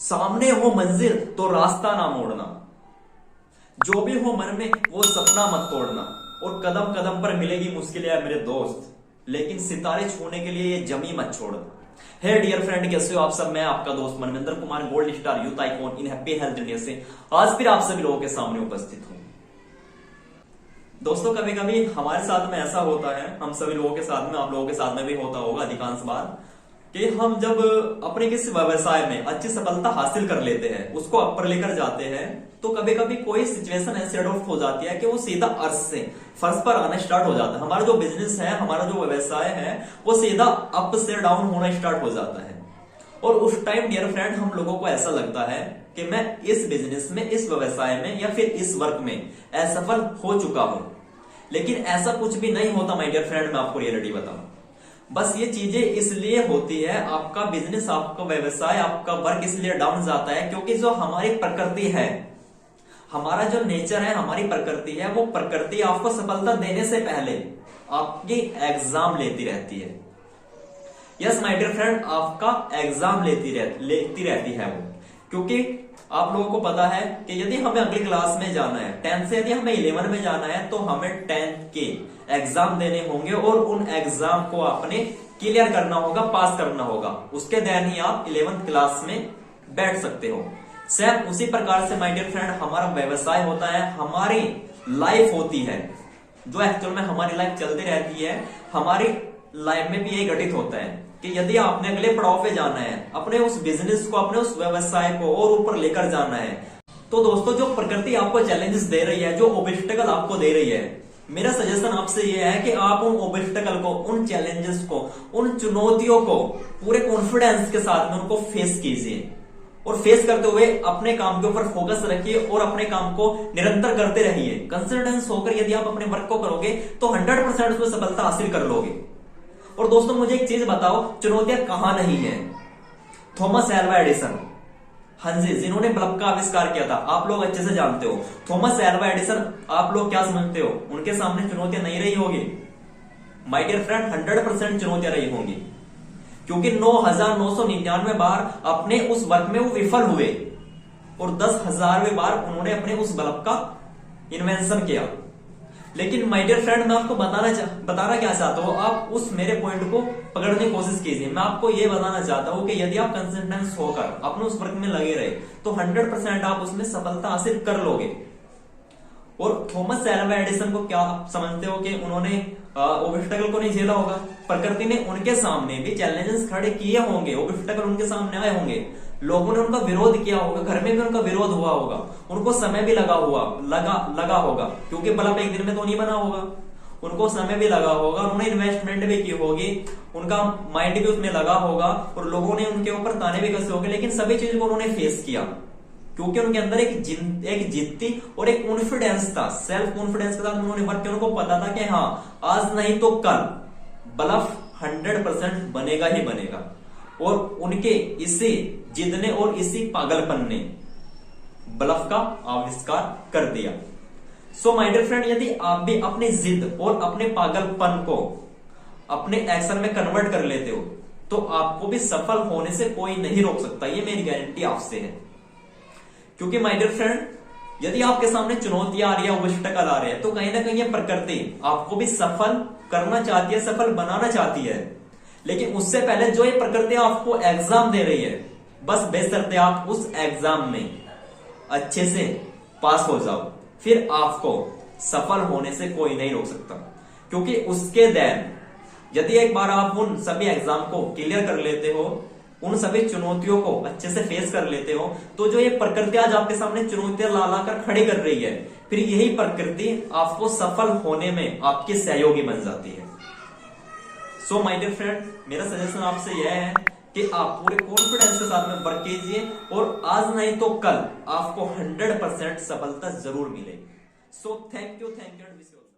सामने हो मंजिल तो रास्ता ना मोड़ना, जो भी हो मन में वो सपना मत तोड़ना। और कदम कदम पर मिलेगी मुश्किलें है मेरे दोस्त, लेकिन सितारे छूने के लिए ये जमी मत छोड़ना। हे डियर फ्रेंड, कैसे हो आप सब? मैं आपका दोस्त Manvinder Kumar, gold star youth icon इन हैप्पी हेल्थ इंडिया से आज फिर आप सभी लोगों के सामने उपस्थित हूं। दोस्तों, कभी कभी हमारे साथ में ऐसा होता है, हम सभी लोगों के साथ में, आप लोगों के साथ में भी होता होगा अधिकांश बार, कि हम जब अपने किसी व्यवसाय में अच्छी सफलता हासिल कर लेते हैं, उसको अपर लेकर जाते हैं, तो कभी कभी कोई सिचुएशन ऐसी अडॉप्ट हो जाती है कि वो सीधा अर्श से फर्श पर आना स्टार्ट हो जाता है। हमारा जो बिजनेस है, हमारा जो व्यवसाय है, वो सीधा अप से डाउन होना स्टार्ट हो जाता है। और उस टाइम डियर फ्रेंड, हम लोगों को ऐसा लगता है कि मैं इस बिजनेस में, इस व्यवसाय में या फिर इस वर्क में असफल हो चुका हूं। लेकिन ऐसा कुछ भी नहीं होता माय डियर फ्रेंड, मैं आपको रियलिटी बताऊं। बस ये चीजें इसलिए होती है, आपका बिजनेस, आपका व्यवसाय, आपका वर्क इसलिए डाउन जाता है क्योंकि जो हमारी प्रकृति है, हमारा जो नेचर है, हमारी प्रकृति है, वो प्रकृति आपको सफलता देने से पहले आपकी एग्जाम लेती रहती है। यस माय डियर फ्रेंड, आपका एग्जाम लेती रहती है वो। क्योंकि आप लोगों को पता है कि यदि हमें अगली क्लास में जाना है, 10 से यदि हमें 11 में जाना है, तो हमें 10 के एग्जाम देने होंगे और उन एग्जाम को आपने क्लियर करना होगा, पास करना होगा। उसके देन ही आप 11th क्लास में बैठ सकते हो। सेम उसी प्रकार से माय डियर फ्रेंड, हमारा व्यवसाय होता है, हमारी लाइफ होती है, जो एक्चुअल में हमारी लाइफ चलती रहती है। हमारी लाइफ में भी यही घटित होता है कि यदि आपने अगले पड़ाव पे जाना है, अपने उस बिजनेस को, अपने उस व्यवसाय को और ऊपर लेकर जाना है, तो दोस्तों जो प्रकृति आपको चैलेंजेस दे रही है, जो ऑब्स्टेकल आपको दे रही है, मेरा सजेशन आपसे यह है कि आप उन ऑब्स्टेकल को, उन चैलेंजेस को, उन चुनौतियों को पूरे कॉन्फिडेंस के साथ में उनको फेस कीजिए। और फेस करते हुए अपने काम के ऊपर फोकस रखिए और अपने काम को निरंतर करते रहिए। कंसिस्टेंस होकर यदि आप अपने वर्क को करोगे तो 100% उसमें सफलता हासिल कर लोगे। और दोस्तों, मुझे एक चीज बताओ, चुनौतियां कहां नहीं है? थॉमस एल्वा एडिसन, हाँ जी, जिन्होंने बल्ब का आविष्कार किया था, आप लोग अच्छे से जानते हो। थॉमस एल्वा एडिसन, आप लोग क्या समझते हो, उनके सामने चुनौतियां नहीं रही होगी? माय डियर फ्रेंड, 100% चुनौतियां रही होंगी, क्योंकि 9,999 बार अपने उस वर्क में वो विफल हुए और 10,000वें बार उन्होंने अपने उस बल्ब का इन्वेंशन किया। लेकिन माय डियर फ्रेंड, मैं आपको बताना क्या चाहता हूं, आप उस मेरे पॉइंट को पकड़ने की कोशिश कीजिए। मैं आपको यह बताना चाहता हूं कि यदि आप कंसिस्टेंस होकर अपने उस वर्क में लगे रहे, तो 100% आप उसमें सफलता हासिल कर लोगे। और थॉमस एल्वा एडिसन को क्या आप समझते हो कि उन्होंने ऑब्स्टेकल को नहीं झेला होगा? प्रकृति ने उनके सामने भी चैलेंजेस खड़े किए होंगे, ऑब्स्टेकल उनके सामने आए होंगे, लोगों ने उनका विरोध किया होगा, घर में भी उनका विरोध हुआ होगा, उनको समय भी लगा होगा, क्योंकि बल्ब एक दिन में तो नहीं बना होगा, उनको समय भी लगा होगा, उन्होंने इन्वेस्टमेंट भी की होगी, उनका माइंड भी उसमें लगा होगा और लोगों ने उनके ऊपर ताने भी कसे होंगे। लेकिन सभी चीज को उन्होंने फेस किया क्योंकि उनके अंदर एक जिद्दी और एक कॉन्फिडेंस था। सेल्फ कॉन्फिडेंस के साथ उन्होंने वर्क किया। उनको पता था कि हाँ, आज नहीं तो कल बल्ब 100% बनेगा ही बनेगा। और उनके इसी जिद ने और इसी पागलपन ने बल्ब का आविष्कार कर दिया। सो माय डियर फ्रेंड, यदि आप भी अपनी जिद और अपने पागलपन को अपने एक्शन में कन्वर्ट कर लेते हो, तो आपको भी सफल होने से कोई नहीं रोक सकता। ये मेरी गारंटी आपसे है। क्योंकि माय डियर फ्रेंड, यदि आपके सामने चुनौतियां आ रही है, ऑब्स्टेकल आ रहे हैं, तो कहीं ना कहीं ये प्रकृति आपको भी सफल करना चाहती है, सफल बनाना चाहती है। लेकिन उससे पहले जो ये प्रकृति आपको एग्जाम दे रही है, बस बेशर्ते आप उस एग्जाम में अच्छे से पास हो जाओ, फिर आपको सफल होने से कोई नहीं रोक सकता। क्योंकि उसके देन यदि एक बार आप उन सभी एग्जाम को क्लियर कर लेते हो, उन सभी चुनौतियों को अच्छे से फेस कर लेते हो, तो जो ये प्रकृति आज आपके सामने चुनौतियां ला ला कर खड़ी कर रही है, फिर यही प्रकृति आपको सफल होने में आपकी सहयोगी बन जाती है। सो माय डियर फ्रेंड, मेरा सजेशन आपसे यह है कि आप पूरे कॉन्फिडेंस के साथ में वर्क कीजिए और आज नहीं तो कल आपको 100% सफलता जरूर मिलेगी। So thank you and wish you.